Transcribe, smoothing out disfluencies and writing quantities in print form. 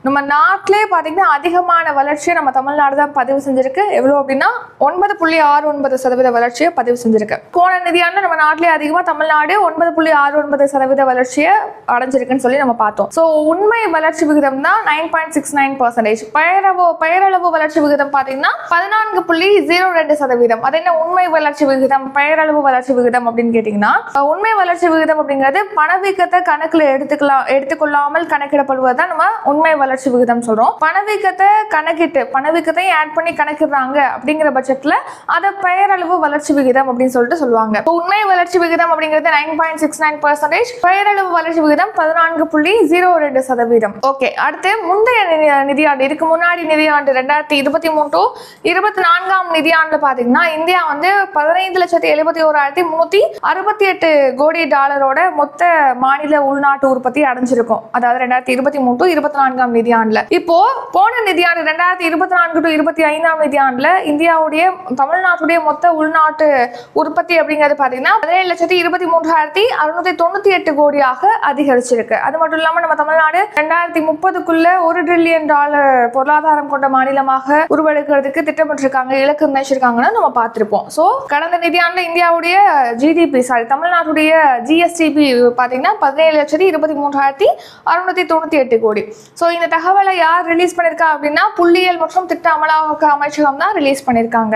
நம்ம நாட்டிலே பார்த்தீங்கன்னா அதிகமான வளர்ச்சியை நம்ம தமிழ்நாடு தான் பதிவு செஞ்சிருக்கு. எவ்வளோ அப்படின்னா 9.69% வளர்ச்சியை பதிவு செஞ்சிருக்கு. போன நிதியாண்டு நம்ம நாட்டிலே அதிகமாக தமிழ்நாடு 9.69% வளர்ச்சியை அடைஞ்சிருக்குன்னு சொல்லி நம்ம பார்த்தோம். ஸோ உண்மை வளர்ச்சி விகிதம் தான் 9.69%. பெயரளவு வளர்ச்சி விகிதம் பார்த்தீங்கன்னா 14.02%. அது என்ன உண்மை வளர்ச்சி விகிதம், பெயரளவு வளர்ச்சி விகிதம் அப்படின்னு கேட்டீங்கன்னா, உண்மை வளர்ச்சி விகிதம் அப்படிங்கிறது பணவீக்கத்தை கணக்குல எடுத்துக்கொள்ளாமல் கணக்கிடப்படுவதுதான் நம்ம உண்மை வளர்ச்சி விகிதம் சொல்றோம். பணவீக்கத்தை கணக்கிட்டு பணவீக்கத்தையும் ஆட் பண்ணி கணக்கிடுறாங்க அப்படிங்கிற பட்சத்துல அதை பெயரளவு வளர்ச்சி விகிதம் அப்படின்னு சொல்லிட்டு சொல்லுவாங்க. உண்மை வளர்ச்சி விகிதம் அப்படிங்கிறது 9.69%, பெயரளவு வளர்ச்சி விகிதம் 14.02%. ஓகே, அடுத்து முந்தைய நிதியாண்டு, இதுக்கு முன்னாடி நிதியாண்டு 2023-24 நிதியாண்டுல பாத்தீங்கன்னா இந்தியா வந்து 15,71,368 கோடி டாலரோட மொத்த மாநில உள்நாட்டு உற்பத்தி அடைஞ்சிருக்கும். அதாவது 2023-24 நிதியாண்டுல. இப்போ போன நிதியாண்டு 2024-25 நிதியாண்டுல இந்தியாவுடைய தமிழ்நாட்டுடைய மொத்த உள்நாட்டு உற்பத்தி அப்படிங்கிறது பாத்தீங்கன்னா 17,23,698 கோடியாக அதிகரிச்சிருக்கு. அது மட்டும் இல்லாம நம்ம தமிழ்நாடு 2030க்குள்ள $1 டிரில்லியன் பொருளாதாரம் கொண்ட மாநிலமாக உருவெடுக்கிறதுக்கு திட்டமிட்டிருக்காங்க, இலக்கு நினைச்சிருக்காங்கன்னு நம்ம பார்த்திருப்போம். சோ கடந்த நிதியாண்டுல இந்தியாவுடைய ஜிடிபி தமிழ்நாட்டுடைய ஜிஎஸ்டிபி பாத்தீங்கன்னா 17,23,698 கோடி. சோ இந்த தகவலை யார் ரிலீஸ் பண்ணிருக்கா அப்படின்னா புள்ளியியல் மற்றும் திட்ட அமலாக்க அமைச்சகம் தான் ரிலீஸ் பண்ணிருக்காங்க.